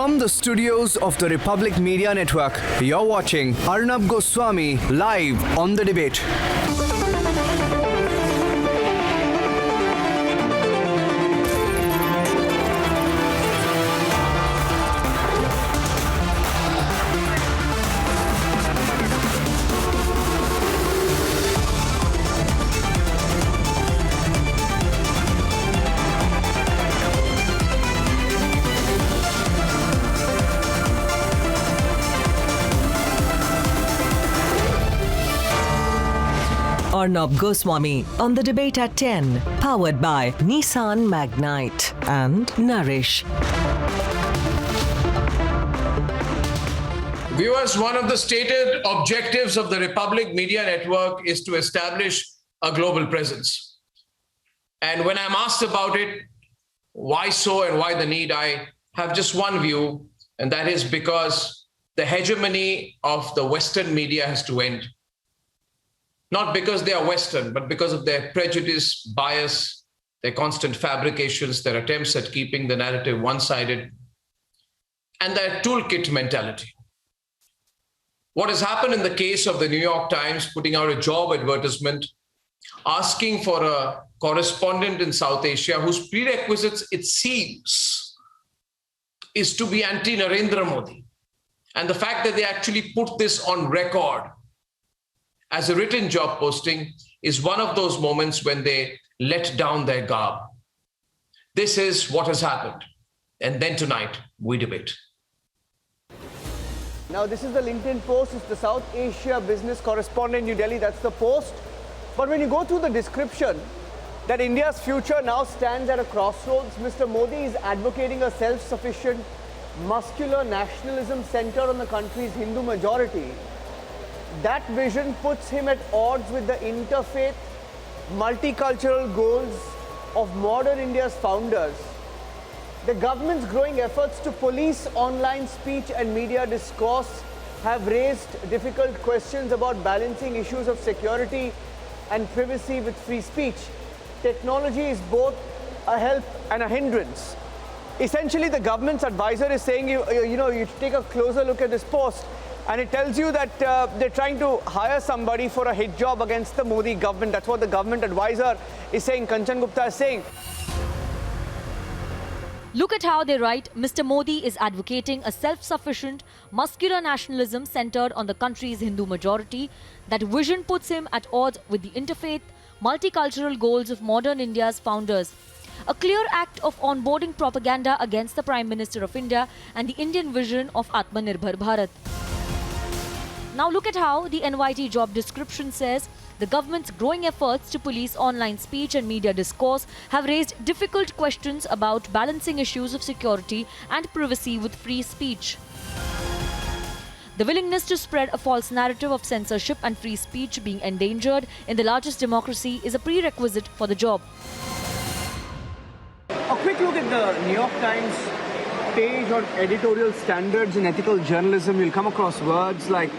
From the studios of the Republic Media Network, you're watching Arnab Goswami live on The Debate. Arnab Goswami on The Debate at 10, powered by Nissan Magnite and Nourish. Viewers, one of the stated objectives of the Republic Media Network is to establish a global presence. And when I'm asked about it, why so and why the need, I have just one view, and that is because the hegemony of the Western media has to end. Not because they are Western, but because of their prejudice, bias, their constant fabrications, their attempts at keeping the narrative one-sided, and their toolkit mentality. What has happened in the case of the New York Times putting out a job advertisement, asking for a correspondent in South Asia whose prerequisites, it seems, is to be anti-Narendra Modi. And the fact that they actually put this on record as a written job posting is one of those moments when they let down their garb. This is what has happened. And then tonight, we debate. Now, this is the LinkedIn post. It's the South Asia business correspondent, New Delhi. That's the post. But when you go through the description, that India's future now stands at a crossroads. Mr. Modi is advocating a self-sufficient, muscular nationalism centered on the country's Hindu majority. That vision puts him at odds with the interfaith, multicultural goals of modern India's founders. The government's growing efforts to police online speech and media discourse have raised difficult questions about balancing issues of security and privacy with free speech. Technology is both a help and a hindrance. Essentially, the government's advisor is saying, you take a closer look at this post, and it tells you that they're trying to hire somebody for a hit job against the Modi government. That's what the government advisor is saying, Kanchan Gupta is saying. Look at how they write, Mr. Modi is advocating a self-sufficient, muscular nationalism centered on the country's Hindu majority. That vision puts him at odds with the interfaith, multicultural goals of modern India's founders. A clear act of onboarding propaganda against the Prime Minister of India and the Indian vision of Atmanirbhar Bharat. Now look at how the NYT job description says, the government's growing efforts to police online speech and media discourse have raised difficult questions about balancing issues of security and privacy with free speech. The willingness to spread a false narrative of censorship and free speech being endangered in the largest democracy is a prerequisite for the job. A quick look at the New York Times page on editorial standards in ethical journalism. You'll come across words like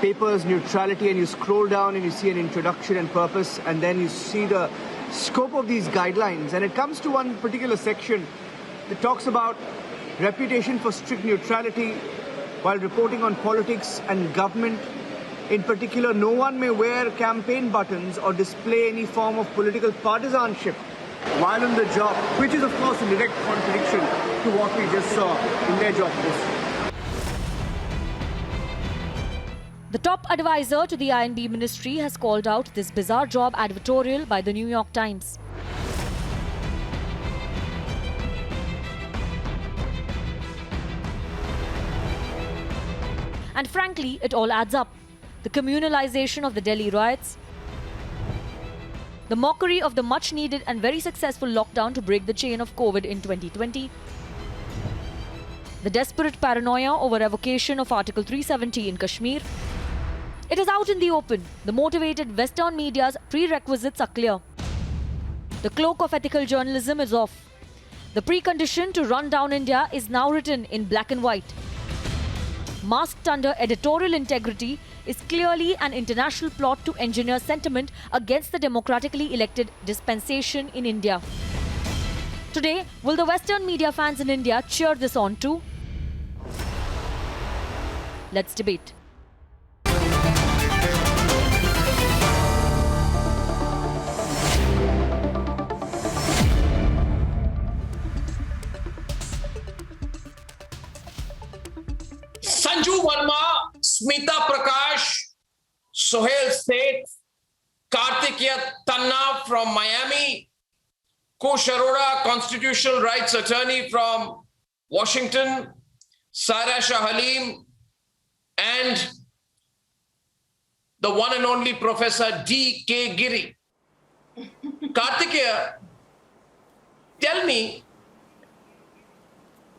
papers, neutrality, and you scroll down and you see an introduction and purpose, and then you see the scope of these guidelines. And it comes to one particular section that talks about reputation for strict neutrality while reporting on politics and government. In particular, no one may wear campaign buttons or display any form of political partisanship while on the job, which is of course in direct contradiction to what we just saw in their job posting. The top advisor to the I&B ministry has called out this bizarre job advertorial by the New York Times. And frankly, it all adds up. The communalization of the Delhi riots, the mockery of the much-needed and very successful lockdown to break the chain of COVID in 2020, the desperate paranoia over revocation of Article 370 in Kashmir. It is out in the open. The motivated Western media's prerequisites are clear. The cloak of ethical journalism is off. The precondition to run down India is now written in black and white. Masked under editorial integrity is clearly an international plot to engineer sentiment against the democratically elected dispensation in India. Today, will the Western media fans in India cheer this on too? Let's debate. Sanju Verma, Smita Prakash, Sohail Seth, Kartikeya Tanna from Miami, Kush Arora, constitutional rights attorney from Washington, Sarah Shah Halim, and the one and only Professor D.K. Giri. Kartikeya, tell me,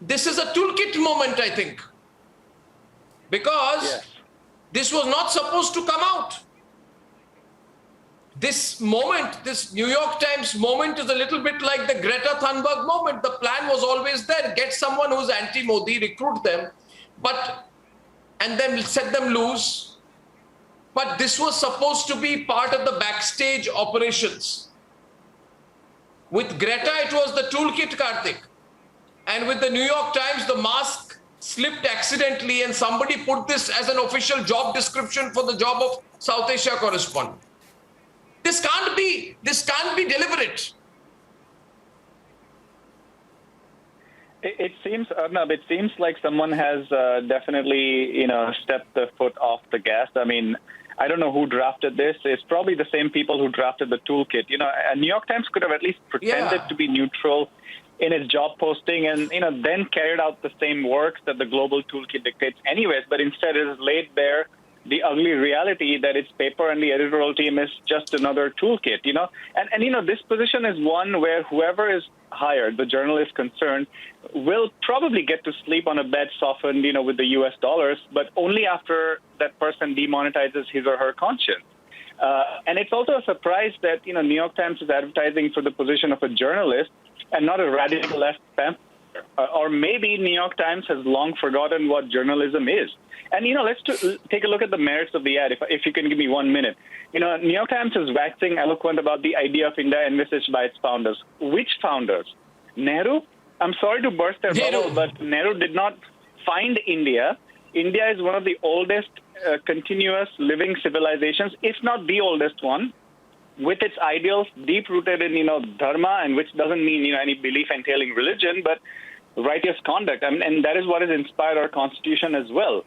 this is a toolkit moment, I think, because this was not supposed to come out. This moment, this New York Times moment is a little bit like the Greta Thunberg moment. The plan was always there, get someone who's anti-Modi, recruit them, and then set them loose. But this was supposed to be part of the backstage operations. With Greta, it was the toolkit, Karthik. And with the New York Times, the mask slipped accidentally and somebody put this as an official job description for the job of South Asia correspondent. This can't be deliberate. It seems, Arnab, it seems like someone has definitely, stepped the foot off the gas. I mean, I don't know who drafted this. It's probably the same people who drafted the toolkit. New York Times could have at least pretended to be neutral in its job posting and, then carried out the same works that the global toolkit dictates anyways, but instead it has laid bare the ugly reality that its paper and the editorial team is just another toolkit, And this position is one where whoever is hired, the journalist concerned, will probably get to sleep on a bed softened, with the US dollars, but only after that person demonetizes his or her conscience. And it's also a surprise that, New York Times is advertising for the position of a journalist and not a radical left pamphlet. Or maybe New York Times has long forgotten what journalism is. And, let's take a look at the merits of the ad, if you can give me 1 minute. New York Times is waxing eloquent about the idea of India envisaged by its founders. Which founders? Nehru? I'm sorry to burst their bubble, but Nehru did not find India. India is one of the oldest continuous living civilizations, if not the oldest one, with its ideals deep-rooted in, dharma, and which doesn't mean, any belief entailing religion, but righteous conduct. And that is what has inspired our constitution as well.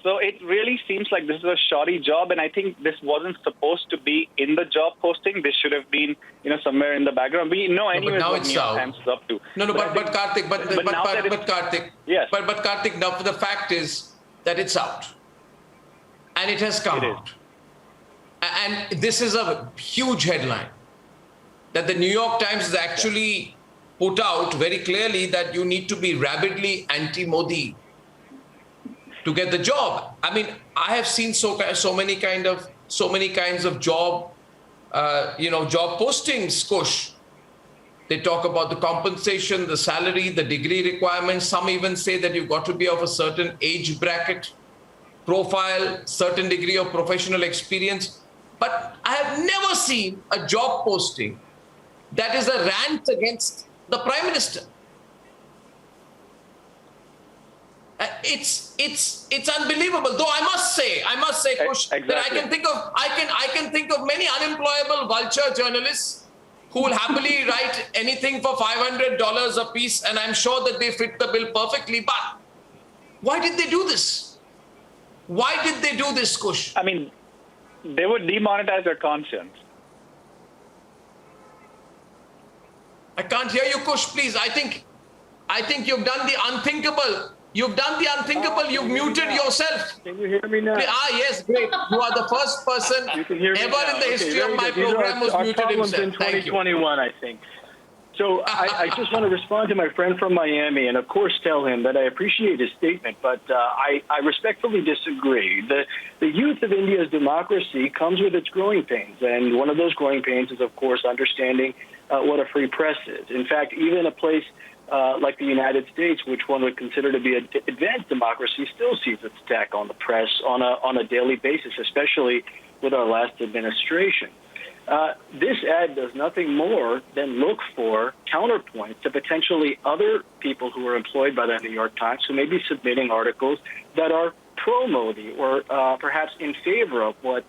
So it really seems like this is a shoddy job, and I think this wasn't supposed to be in the job posting. This should have been, somewhere in the background. We know anyway what New York Times is up to. But Karthik, yes. But Karthik, now the fact is that it's out, and it has come out, and this is a huge headline that the New York Times has actually put out very clearly that you need to be rabidly anti-Modi to get the job. I mean, I have seen so many kinds of job, job postings, Kush. They talk about the compensation, the salary, the degree requirements. Some even say that you've got to be of a certain age bracket, profile, certain degree of professional experience. But I have never seen a job posting that is a rant against the Prime Minister. It's unbelievable. Though I must say, Kush, exactly. that I can think of many unemployable vulture journalists who will happily write anything for $500 a piece, and I'm sure that they fit the bill perfectly. But why did they do this? Why did they do this, Kush? I mean, they would demonetize their conscience. I can't hear you, Kush, please. I think you've done the unthinkable. You've done the unthinkable. You've muted yourself. Can you hear me now? Yes, great. You are the first person ever in the history of my program who's muted himself. In 2021, I think. So I just want to respond to my friend from Miami and, of course, tell him that I appreciate his statement, but I respectfully disagree. The youth of India's democracy comes with its growing pains, and one of those growing pains is, of course, understanding what a free press is. In fact, even a place like the United States, which one would consider to be an advanced democracy, still sees its attack on the press on a daily basis, especially with our last administration. This ad does nothing more than look for counterpoints to potentially other people who are employed by the New York Times who may be submitting articles that are pro-Modi or perhaps in favor of what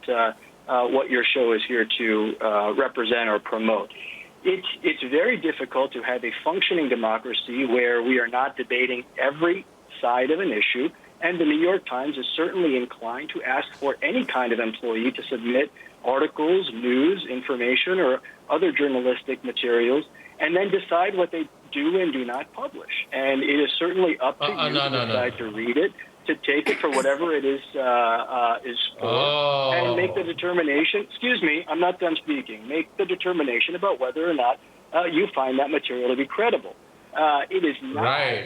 your show is here to represent or promote. It's very difficult to have a functioning democracy where we are not debating every side of an issue, and the New York Times is certainly inclined to ask for any kind of employee to submit articles, news, information, or other journalistic materials, and then decide what they do and do not publish. And it is certainly up to you to decide to read it, to take it for whatever it is for, and make the determination. Excuse me, I'm not done speaking. Make the determination about whether or not you find that material to be credible. It is not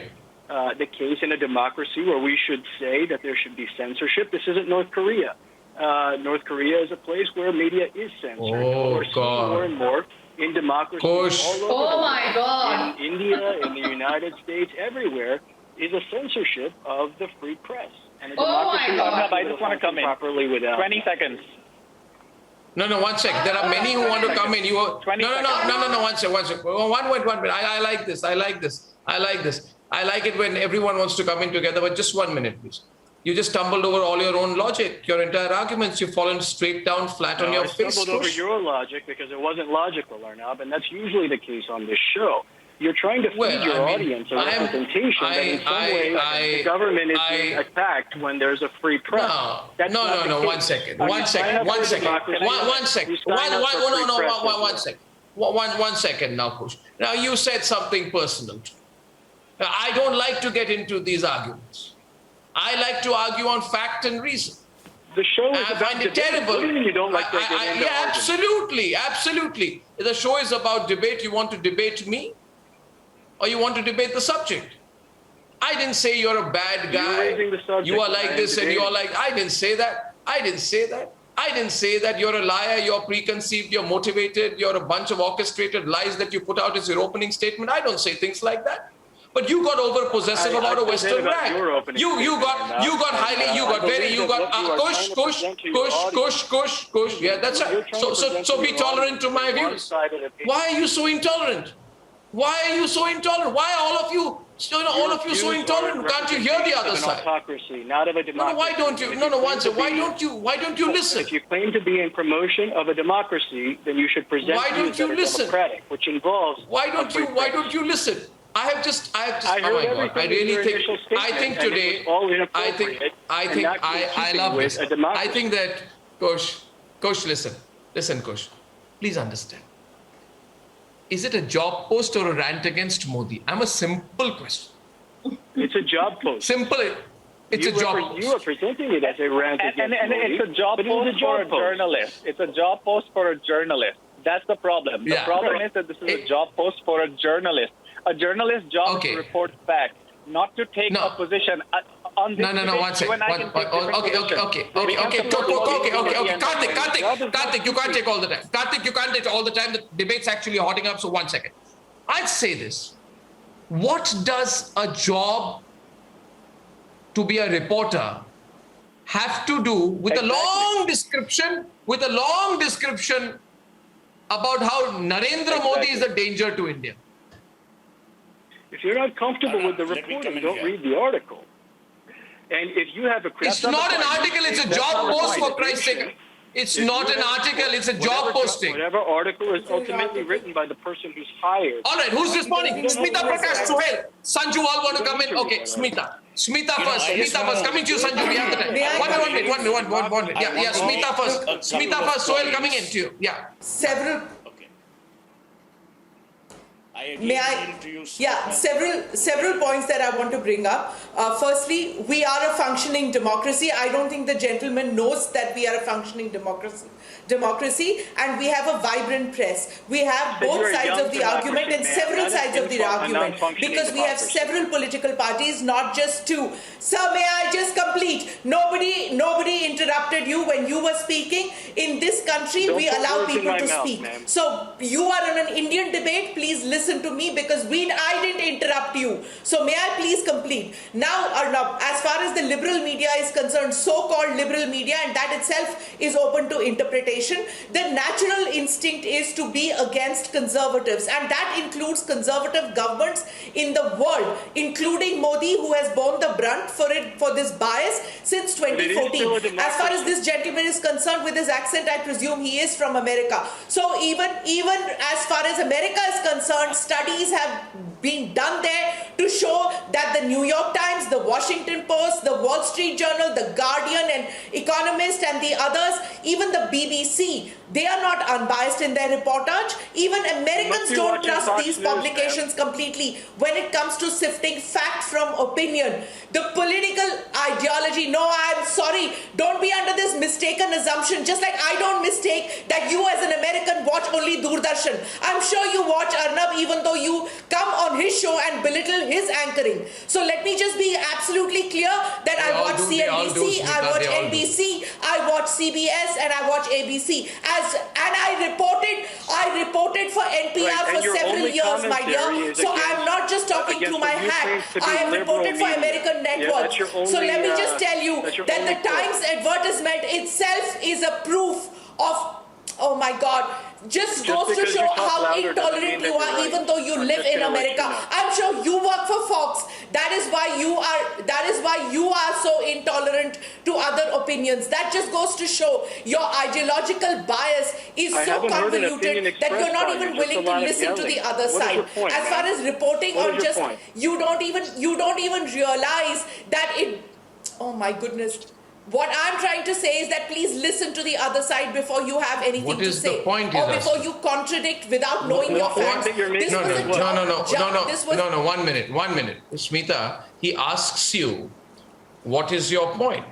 the case in a democracy where we should say that there should be censorship. This isn't North Korea. North Korea is a place where media is censored. We're seeing more and more in democracies all over in India, in the United States, everywhere, is a censorship of the free press. And a democracy I just want to come in. Properly without 20 seconds. No, 1 sec. There are many who want to come in. No, 1 sec. 1 sec. 1 minute. I like this. I like it when everyone wants to come in together, but just 1 minute, please. You just stumbled over all your own logic, your entire arguments. You've fallen straight down flat on your face. I stumbled over your logic because it wasn't logical, Arnab, and that's usually the case on this show. You're trying to feed your audience a representation that in some way the government is being attacked when there's a free press. No. 1 second. 1 second. 1 second. 1 second. 1 second now, Kush. Now, you said something personal. Now, I don't like to get into these arguments. I like to argue on fact and reason. The show is I find it terrible. What do you mean you don't like to get into arguments? Absolutely. The show is about debate. You want to debate me? Or you want to debate the subject? I didn't say you're a bad guy. You are like this and you are like... I didn't say that. I didn't say that you're a liar, you're preconceived, you're motivated, you're a bunch of orchestrated lies that you put out as your opening statement. I don't say things like that. But you got over possessive about a Western rag. You got Kush. Yeah, that's right. So be tolerant to my views. Why are you so intolerant? Why are all of you so intolerant? Can't you hear the other side? Not of a democracy. Why don't you? Why don't you listen? If you claim to be in promotion of a democracy, then you should present. Why don't you listen? Which involves. Why don't you listen? I have just. Oh my God! I really think. I think today. I love this. I think that Kush, listen, Kush. Please understand. Is it a job post or a rant against Modi? I'm a simple question. It's a job post. Simple. It's a job post. You are presenting it as a rant against Modi. And it's a job post for a journalist. It's a job post for a journalist. That's the problem. The problem is that this is a job post for a journalist. A journalist's job is to report facts, not to take a position on this. No. 1 second. Okay. Karthik, you can't take all the time. Karthik, you can't take all the time. The debate's actually hotting up. So 1 second. I'd say this. What does a job to be a reporter have to do with a long description about how Narendra Modi is a danger to India? If you're not comfortable with the reporting, don't read the article. And if you have a... It's not an article, it's a job post, for Christ's sake. It's not an article, it's a job posting. Whatever article is ultimately written by the person who's hired. All right, who's responding? Smita Prakash, Suhail. Sanju, all want to come in? Okay, Smita first. Coming to you, Sanju, we have the time. One minute. Yeah, Smita first. Suhail coming in to you. Yeah. Several points that I want to bring up. Firstly, we are a functioning democracy. I don't think the gentleman knows that we are a functioning democracy, and we have a vibrant press. We have both sides of the argument and several sides of the argument, because we have several political parties, not just two. Sir, may I just complete? Nobody interrupted you when you were speaking. In this country, we allow people to speak. So you are in an Indian debate. Please listen listen to me because I didn't interrupt you. So may I please complete? Now, Arnab, as far as the liberal media is concerned, so-called liberal media, and that itself is open to interpretation, the natural instinct is to be against conservatives, and that includes conservative governments in the world, including Modi, who has borne the brunt for this bias since 2014. As far as this gentleman is concerned, with his accent, I presume he is from America. So even as far as America is concerned, studies have been done there to show that the New York Times, the Washington Post, the Wall Street Journal, the Guardian and Economist and the others, even the BBC, they are not unbiased in their reportage. Even Americans don't trust these publications completely when it comes to sifting fact from opinion. The political ideology, no, I'm sorry, don't be under this mistaken assumption, just like I don't mistake that you as an American watch only Doordarshan. I'm sure you watch Arnab, even though you come on his show and belittle his anchoring. So let me just be absolutely clear that I watch CNBC, I watch NBC, I watch CBS, and I watch ABC. And I reported for NPR for several years, my dear. So I'm not just talking through my hat. I am reported for American networks. So let me just tell you that the Times advertisement itself is a proof of, oh my God, just goes to show how intolerant you are, even though you live in America. I'm sure you work for Fox. That is why you are so intolerant to other opinions. That just goes to show your ideological bias is so convoluted that you're not even willing to listen to the other side. As far as reporting on just, you don't even realize that it, oh my goodness. What I'm trying to say is that please listen to the other side before you have anything to say. What is the point? Or before you contradict without knowing your facts. No, 1 minute. Smita, he asks you, what is your point?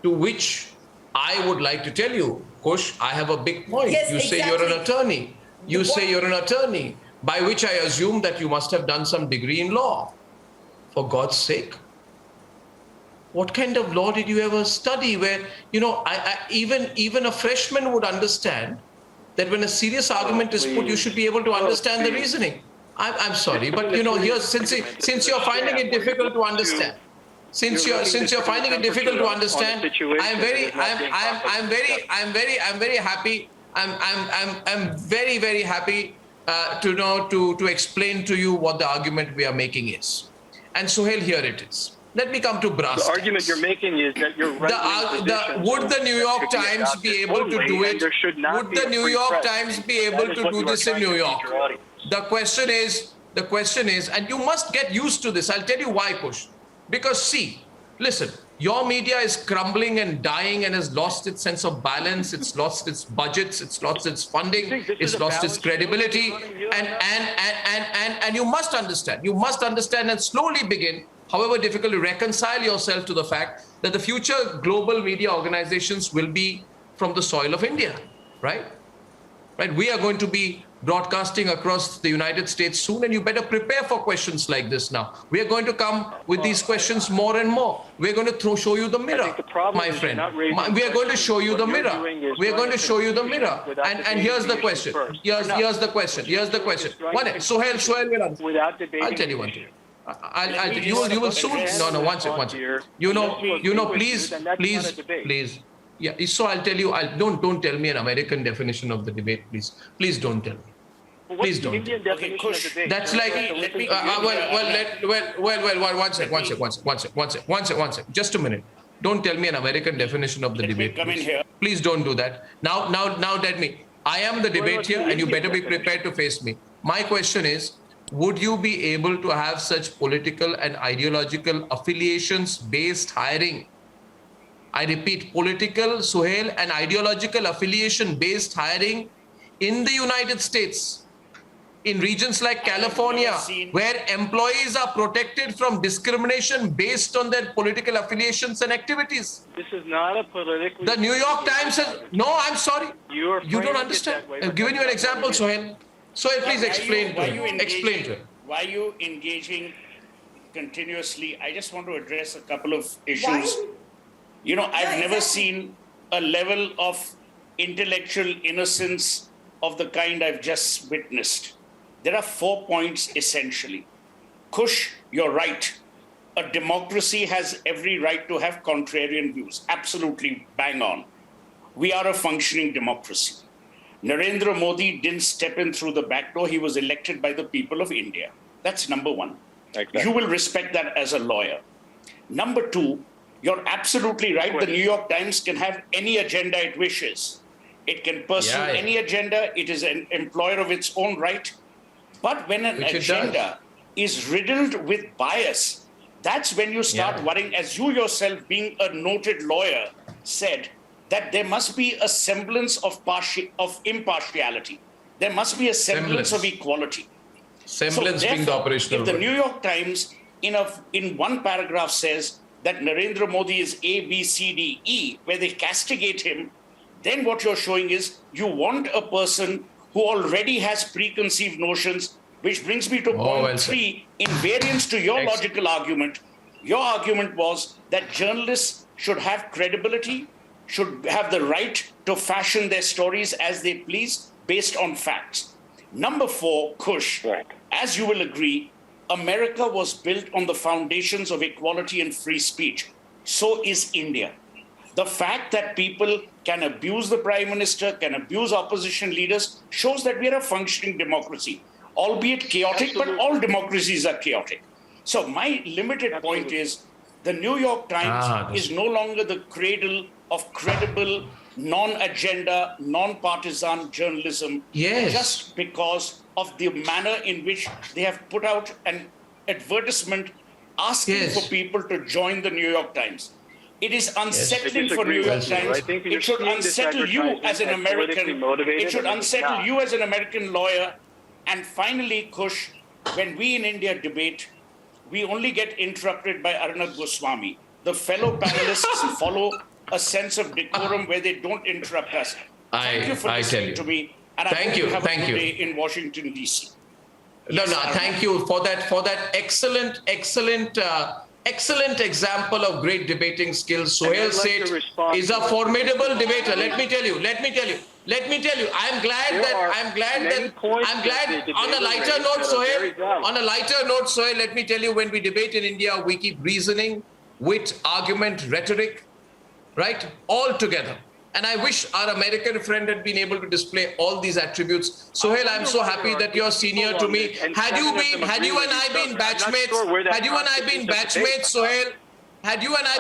To which I would like to tell you, Kush, I have a big point. Yes, you say you're an attorney. You say you're an attorney, by which I assume that you must have done some degree in law. For God's sake. What kind of law did you ever study where, even a freshman would understand that when a serious argument is put, you should be able to understand the reasoning. I'm sorry, but here, since you're finding it difficult to understand, since you're finding it difficult to understand, I'm very happy. I'm very happy to explain to you what the argument we are making is. And Suhail, here it is. Let me come to brass. The argument you're making is that you're would the New York Times be able to do it? Would the New York Times be able to do this in New York? The question is, and you must get used to this. I'll tell you why, Kush. Because see, listen, your media is crumbling and dying and has lost its sense of balance. It's lost its budgets. It's lost its funding. It's lost its credibility. And you must understand. You must understand and slowly begin, however difficult, to reconcile yourself to the fact that the future global media organizations will be from the soil of India, right? Right? We are going to be broadcasting across the United States soon, and you better prepare for questions like this now. We are going to come with these questions more and more. We're going to show you the mirror, my friend. We are going to show you the mirror. We are going to show you the mirror. And here's the question. Here's the question. Suhail will answer. I'll tell you one thing. You will soon. No, one second. Please. Yeah. So I'll tell you. Don't tell me an American definition of the debate, please. Please don't tell me. Please don't. Okay, that's like. One sec. Just a minute. Don't tell me an American definition of the debate. Please don't do that. Now tell me. I am the debate here, and you better be prepared to face me. My question is, would you be able to have such political and ideological affiliations-based hiring? I repeat, political, Suhail, and ideological affiliation-based hiring in the United States, in regions like California, where employees are protected from discrimination based on their political affiliations and activities. This is not a politically... The New York Times says, no, I'm sorry. You don't understand. I've given you an example, Suhail. So please explain to him. Why are you engaging continuously? I just want to address a couple of issues. I've never seen a level of intellectual innocence of the kind I've just witnessed. There are 4 points essentially. Kush, you're right. A democracy has every right to have contrarian views. Absolutely bang on. We are a functioning democracy. Narendra Modi didn't step in through the back door. He was elected by the people of India. That's number one. Exactly. You will respect that as a lawyer. Number two, you're absolutely right. The New York Times can have any agenda it wishes. It can pursue any agenda. It is an employer of its own right. But when an agenda is riddled with bias, that's when you start worrying, as you yourself, being a noted lawyer, said, that there must be a semblance of impartiality. There must be a semblance of equality. Semblance being the operational if the word. New York Times in one paragraph says that Narendra Modi is A, B, C, D, E, where they castigate him, then what you're showing is you want a person who already has preconceived notions, which brings me to point 3, in variance to your logical argument. Your argument was that journalists should have credibility, should have the right to fashion their stories as they please based on facts. Number 4, Kush, as you will agree, America was built on the foundations of equality and free speech. So is India. The fact that people can abuse the prime minister, can abuse opposition leaders, shows that we are a functioning democracy, albeit chaotic, but all democracies are chaotic. So my limited point is the New York Times is no longer the cradle of credible, non-agenda, non-partisan journalism, just because of the manner in which they have put out an advertisement asking for people to join the New York Times. It is unsettling for New York Times. It should unsettle you as an American. It should unsettle you as an American lawyer. And finally, Kush, when we in India debate, we only get interrupted by Arnab Goswami. The fellow panelists follow a sense of decorum where they don't interrupt us. Thank you for listening to me. And I hope you have a good day in Washington, D.C. Thank you for that excellent example of great debating skills. Sohail Seth is a formidable debater. Let me tell you. I'm glad on a lighter note, Sohail, let me tell you, when we debate in India, we keep reasoning, wit, argument, rhetoric, right? All together. And I wish our American friend had been able to display all these attributes. Sohail, I'm so happy that you're senior to me. Had you and I been batchmates, Sohail,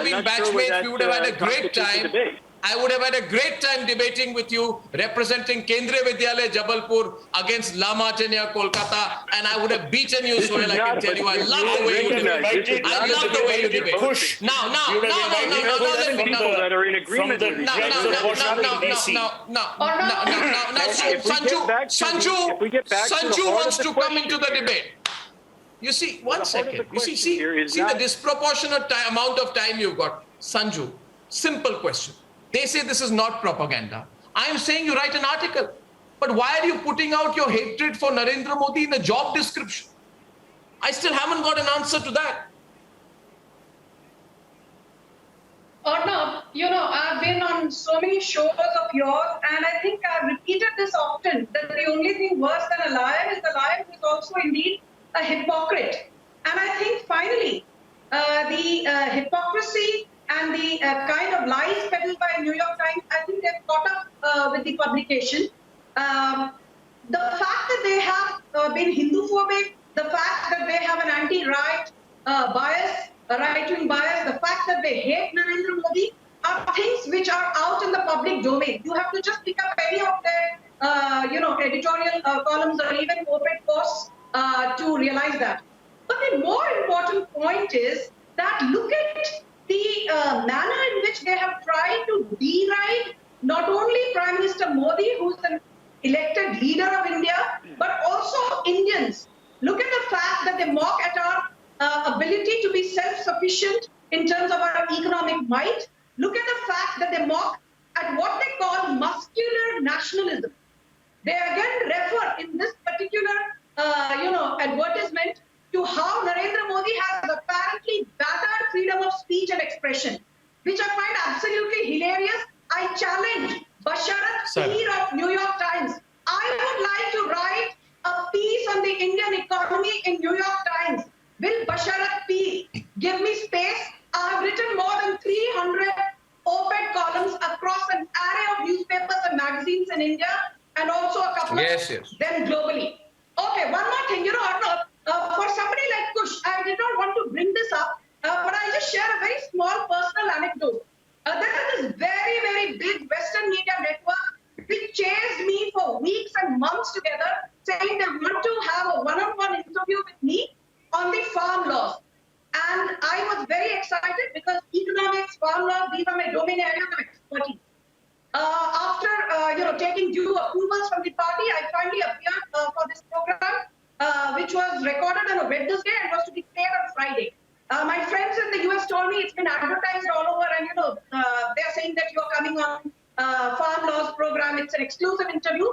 we would have had a great time. I would have had a great time debating with you, representing Kendriya Vidyalaya Jabalpur against La Martiniere Kolkata, and I would have beaten you, Sohail, I can tell you. I love the way you debate. I love the way you debate. Push. Now, Sanju wants to come into the debate. You see, one second. See the disproportionate amount of time you've got. Sanju, simple question. They say this is not propaganda. I am saying you write an article. But why are you putting out your hatred for Narendra Modi in the job description? I still haven't got an answer to that. Arnab, I've been on so many shows of yours, and I think I've repeated this often, that the only thing worse than a liar is a liar who is also indeed a hypocrite. And I think finally, the hypocrisy and the kind of lies peddled by New York Times, I think they've caught up with the publication. The fact that they have been Hindu-phobic, the fact that they have an anti-right bias, a right-wing bias, the fact that they hate Narendra Modi are things which are out in the public domain. You have to just pick up any of their, editorial columns or even corporate posts to realize that. But the more important point is that look at the manner in which they have tried to deride not only Prime Minister Modi, who's an elected leader of India, but also Indians. Look at the fact that they mock at our ability to be self-sufficient in terms of our economic might. Look at the fact that they mock at what they call muscular nationalism. They again refer in this particular, advertisement to how Narendra Modi has apparently battered freedom of speech and expression, which I find absolutely hilarious. I challenge Basharat Peer of New York Times. I would like to write a piece on the then globally. Okay, one more thing. Arnab, for somebody like Kush, I did not want to bring this up, but I'll just share a very small personal anecdote. There is this very, very big Western media network which chased me for weeks and months together, saying they want to have a one-on-one interview with me on the farm laws. And I was very excited because economics, farm laws, these are my domain areas of expertise. After taking due approvals from the party, I finally appeared for this program, which was recorded on a Wednesday and was to be played on Friday. My friends in the US told me it's been advertised all over, and they're saying that you're coming on farm laws program. It's an exclusive interview.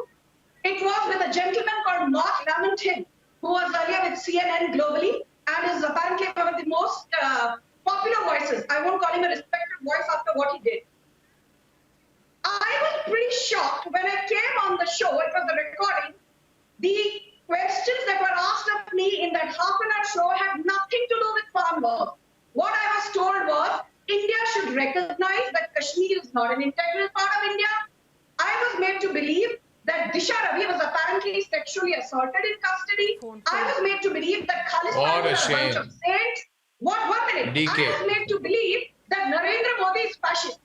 It was with a gentleman called Mark Lamentin, who was earlier with CNN globally and is apparently one of the most popular voices. I won't call him a respected voice after what he did. I was pretty shocked when I came on the show. It was a recording. The questions that were asked of me in that half-an-hour show had nothing to do with farm laws. What I was told was India should recognize that Kashmir is not an integral part of India. I was made to believe that Disha Ravi was apparently sexually assaulted in custody. I was made to believe that Khalistan was a bunch of saints. One minute. DK. I was made to believe that Narendra Modi is fascist.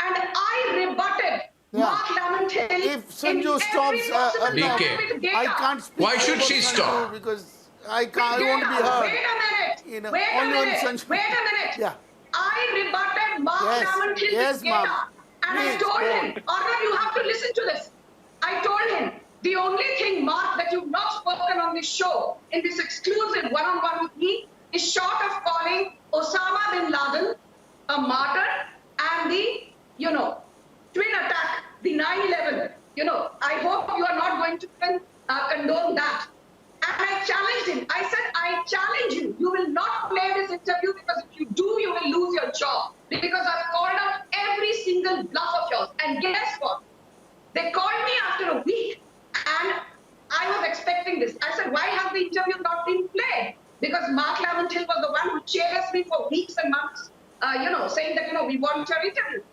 And I rebutted Mark Lamentin. If Sanju stops, DK. I can't speak. Why should she for Sanju stop? Because I won't be heard. Wait a minute. Wait a minute. Wait a minute. Yeah. I rebutted Mark Lamentin with ma'am. data. And I Please, told him, Arnab, you have to listen to this. I told him, the only thing, Mark, that you've not spoken on this show, in this exclusive one-on-one with me, is short of calling Osama bin Laden a martyr and the twin attack, the 9/11. I hope you are not going to condone that. And I challenged him. I said, I challenge you. You will not play this interview because if you do, you will lose your job. Because I've called out every single bluff of yours. And guess what? They called me after a week and I was expecting this. I said, why has the interview not been played? Because Mark Lamentin was the one who chased me for weeks and months, saying that, we want your interview.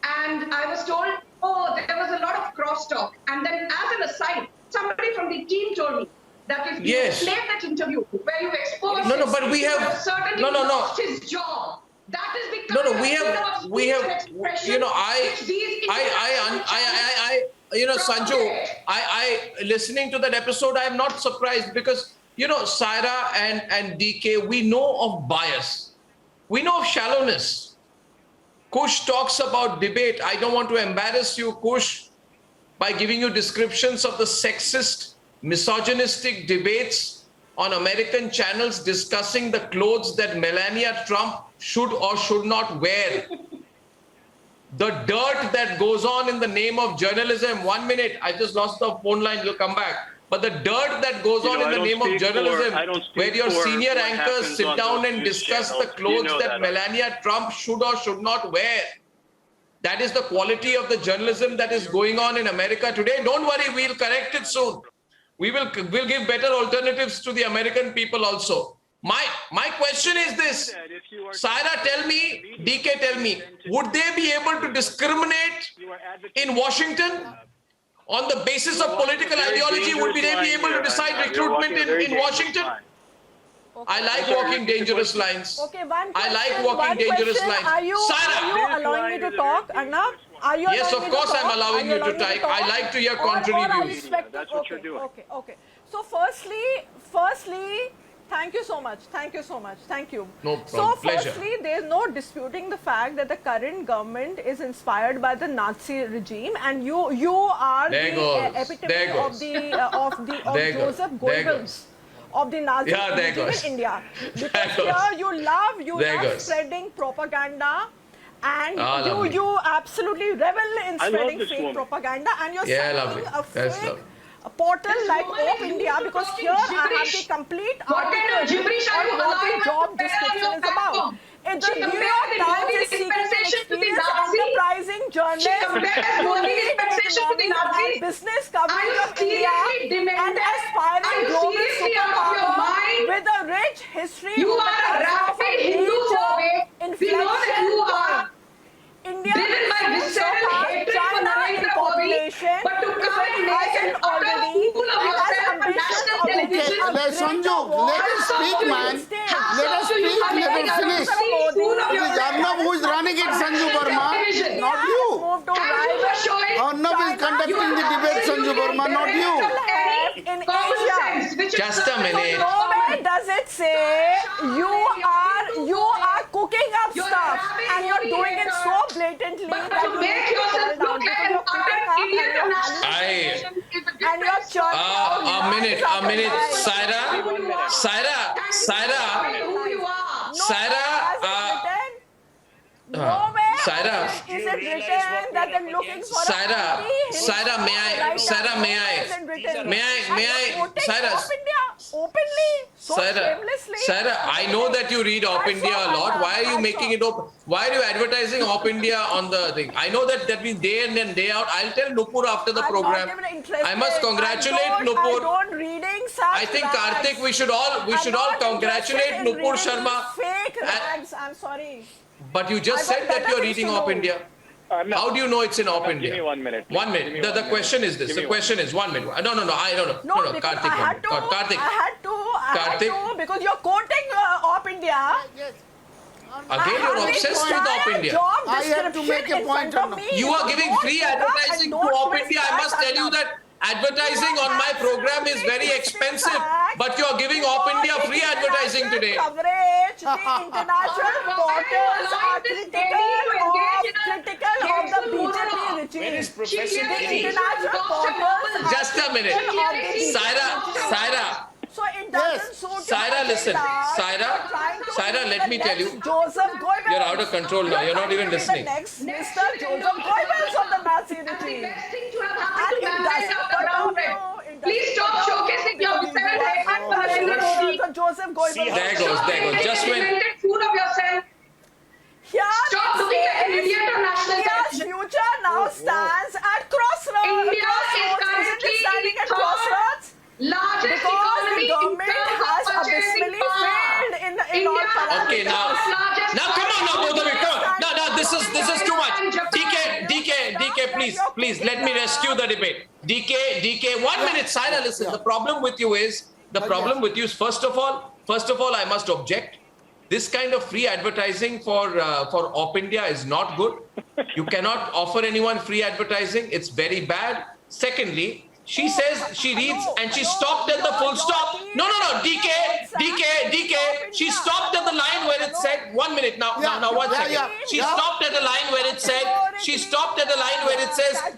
And I was told, there was a lot of crosstalk. And then as an aside, somebody from the team told me that if you played that interview where you exposed but we have certainly lost his job. That is because we have Sanju, I listening to that episode, I am not surprised because Saira and DK, we know of bias, we know of shallowness. Kush talks about debate. I don't want to embarrass you, Kush, by giving you descriptions of the sexist, misogynistic debates on American channels discussing the clothes that Melania Trump should or should not wear. The dirt that goes on in the name of journalism. 1 minute, I just lost the phone line, you'll come back. But the dirt that goes on in the name of journalism, where your senior anchors sit down and discuss the clothes that Melania Trump should or should not wear. That is the quality of the journalism that is going on in America today. Don't worry, we'll correct it soon. We'll give better alternatives to the American people also. My question is this. Saira, tell me, DK, tell me, would they be able to discriminate in Washington? On the basis of political ideology, would they be able to decide recruitment in Washington? I like walking dangerous lines. Okay, one question. I like walking dangerous lines. Are you allowing me to talk, Arnab? Yes, of course I'm allowing you to talk. I like to hear contrary views. That's what you're doing. Okay. So firstly, thank you so much. Thank you. No problem. So Pleasure. firstly, there is no disputing the fact that the current government is inspired by the Nazi regime, and you are the epitome of Joseph Goebbels of the Nazi regime in India. Because here you love spreading propaganda. And you absolutely revel in spreading fake propaganda, and you're citing a fake portal like Op India, because here I have the complete article on what the job description is about. The New York Times is seeking an experienced, enterprising journalist and business coverage of India, an aspiring global superpower with a rich history you are a rapid Hindu phobic. We know that you are India driven by visceral hatred for Narendra Modi, but to come and make an utter fool national television. Sanju, let us speak, man. Let us speak, let us finish. It is Arnab who is running it, Sanju Verma, not you. Arnab is conducting the debate, Sanju Verma, not you. In Asia, Just a minute. nowhere does it say you are cooking up stuff and you're doing it so blatantly that to make yourself look like an utter idiot of national and you're churning A minute. Saira, is it written that they're looking for Saira, may I, Saira, openly, so shamelessly. Saira, I know that you read Op India a lot. Why are you making it open? Why are you advertising Op India on the thing? I know that means day in and day out. I'll tell Nupur after the program. I must congratulate Nupur. I think Karthik, we should all congratulate Nupur Sharma. Fake rags, I'm sorry. But you just said that you're reading Op India. How do you know it's in Op India? Give me 1 minute. 1 minute. The question is this. The question is 1 minute. No, I don't know. No, Karthik. I had to because you're quoting Op India. Again, you're obsessed with Op India. I have to make a point on you are giving free advertising to Op India. I must tell you that advertising on my program is very expensive, but you are giving Op India free advertising today. Coverage, the international portals are critical of the BJP regime. Where is Professor The international portals Just a minute. Saira. So it doesn't suit Saira, listen. Saira, let me tell you. Joseph Goebbels. You're out of control now. You're not even listening. Next, Mr. Joseph Goebbels of the Nazi regime. Please stop showcasing yourself for Narendra Modi. Joseph Goebbels. There goes. Just when. Invented fool of yourself. Stop looking like an idiot on national television. India's future now stands at crossroads. India is currently standing at crossroads. Largest Because economy the government has abysmally failed in all parameters. Okay, now come on now, both of you, come on. No, this is too much. DK, please, let me rescue the debate. DK, 1 minute, Saira, listen. The problem with you is, first of all, I must object. This kind of free advertising for Op India is not good. You cannot offer anyone free advertising. It's very bad. Secondly, she says she reads and she stopped at the full stop. No, DK. She stopped at the line where it said, 1 minute now, 1 second. She stopped at the line where it said,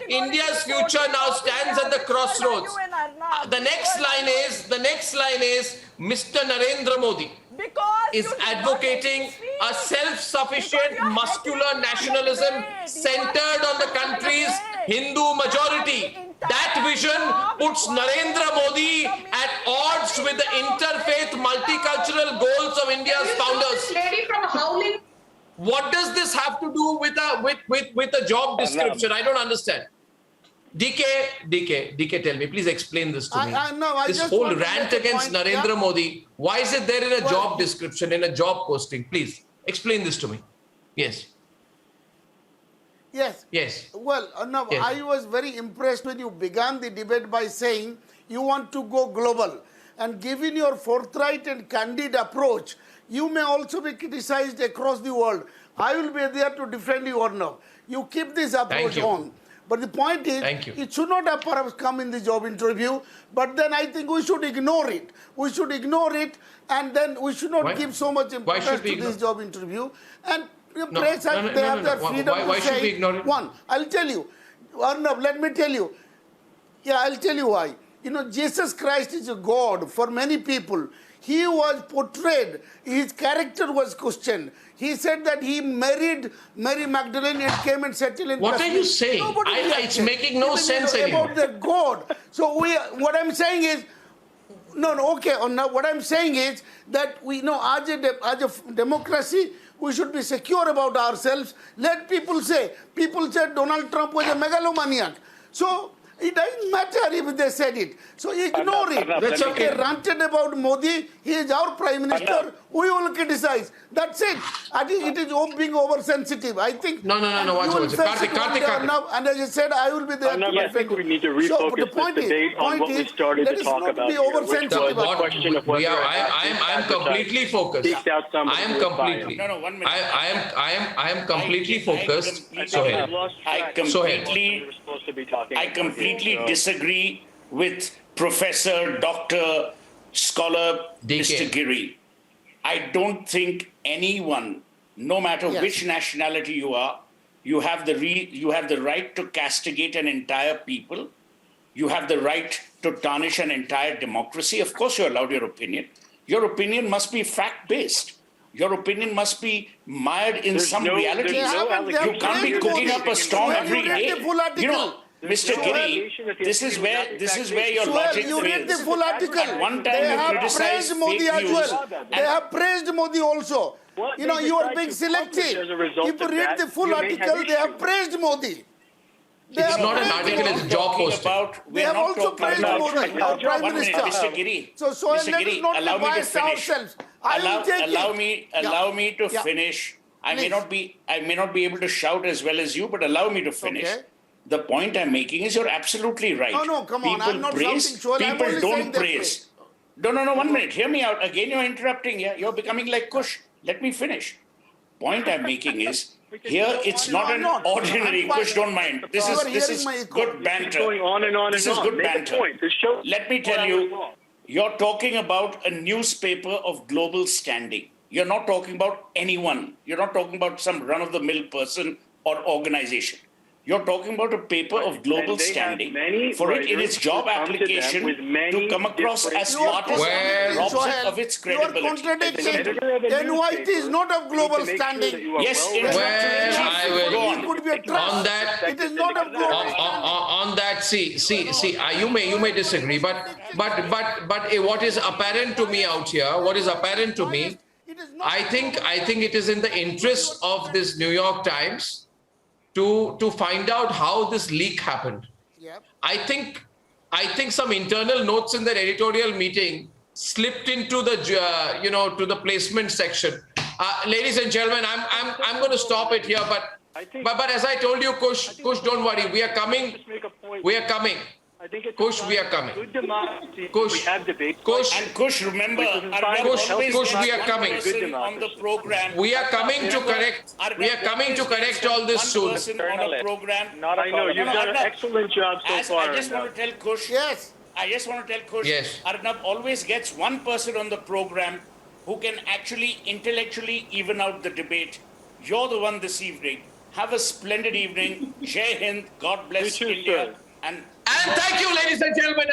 India's future now stands at the crossroads. The next line is, Mr. Narendra Modi is advocating a self-sufficient muscular nationalism centered on the country's Hindu majority. That vision puts Narendra Modi at odds with the interfaith multicultural goals of India's founders. What does this have to do with a job description? I don't understand. DK, tell me, please explain this to me. This whole rant against Narendra Modi, why is it there in a job description, in a job posting? Please explain this to me. Yes. Well, no, yes. I was very impressed when you began the debate by saying you want to go global. And given your forthright and candid approach, you may also be criticized across the world. I will be there to defend you, Arnab. You keep this approach on. But the point is, it should not have perhaps come in the job interview, but then I think we should ignore it. And then we should not give so much importance to this job interview. And press they have their freedom to say. Should we ignore it? One, I'll tell you. Arnab, let me tell you. I'll tell you why. Jesus Christ is a God for many people. He was portrayed, his character was questioned. He said that he married Mary Magdalene and came and settled in What are you saying? It's making no sense anymore. About the God. So what I'm saying is, what I'm saying is that we know as a democracy, we should be secure about ourselves. Let people say. People said Donald Trump was a megalomaniac. So it doesn't matter if they said it. So ignore it. They ranted about Modi. He is our prime minister. We will criticize. That's it. I think it is being oversensitive. I think. No. Karthik. And as I said, I will be there. I think we need to refocus this debate on what we started to talk about here, which was the question of whether I am completely focused. I am completely. No, 1 minute. I am completely focused. I completely disagree with Professor, Dr., Scholar, Mr. Giri. I don't think anyone, no matter which nationality you are, you have the right to castigate an entire people. You have the right to tarnish an entire democracy. Of course, you're allowed your opinion. Your opinion must be fact-based. Your opinion must be mired in some reality. You can't be cooking up a storm every day. You know, Mr. Giri, this is where your logic you read the full article. At one time they you have criticized praised Modi fake as well. They have praised Modi also. You know, you are being selective. If you read the full article, they have praised Modi. It's not an article, it's a job posting. They have also praised Modi, our Prime Minister. Mr. Giri, So let us not allow me to bias finish. ourselves. Allow me to finish. I may not be able to shout as well as you, but allow me to finish. Okay. The point I'm making is you're absolutely right. No, come on. I'm not shouting, Shoaib. I'm People only don't saying they praise. No, 1 minute. Hear me out. Again, you're interrupting. Yeah, you're becoming like Kush. Let me finish. Point I'm making is here it's not an ordinary Kush. Don't mind. This is good banter. Going on and on This and is on. good Make a banter. point. This shows Let me tell you, you're talking about a newspaper of global standing. You're not talking about anyone. You're not talking about some run-of-the-mill person or organization. You're talking about a paper of global standing for it in its job application to come across as partisan robs it of its credibility. You are contradicting. NYT is not of global standing. Yes, I will. It could be a trust. On that, it is not of global on that, see, you may disagree, but what is apparent to me out here, I think it is in the interest of this New York Times to find out how this leak happened. Yep. I think some internal notes in their editorial meeting slipped into the to the placement section. Ladies and gentlemen, I'm going to stop it here. But as I told you, Kush, don't worry. We are coming. We are coming. Kush, we are coming. Good democracy. Kush, we have debates. And Kush, remember, Kush, we are coming. On the program. We are coming to correct. We are coming to correct all this soon. On a program. I know you've done an excellent job so far. I just want to tell Kush. Yes. Yes. Arnab always gets one person on the program who can actually intellectually even out the debate. You're the one this evening. Have a splendid evening. Jai Hind. God bless India. And thank you, ladies and gentlemen.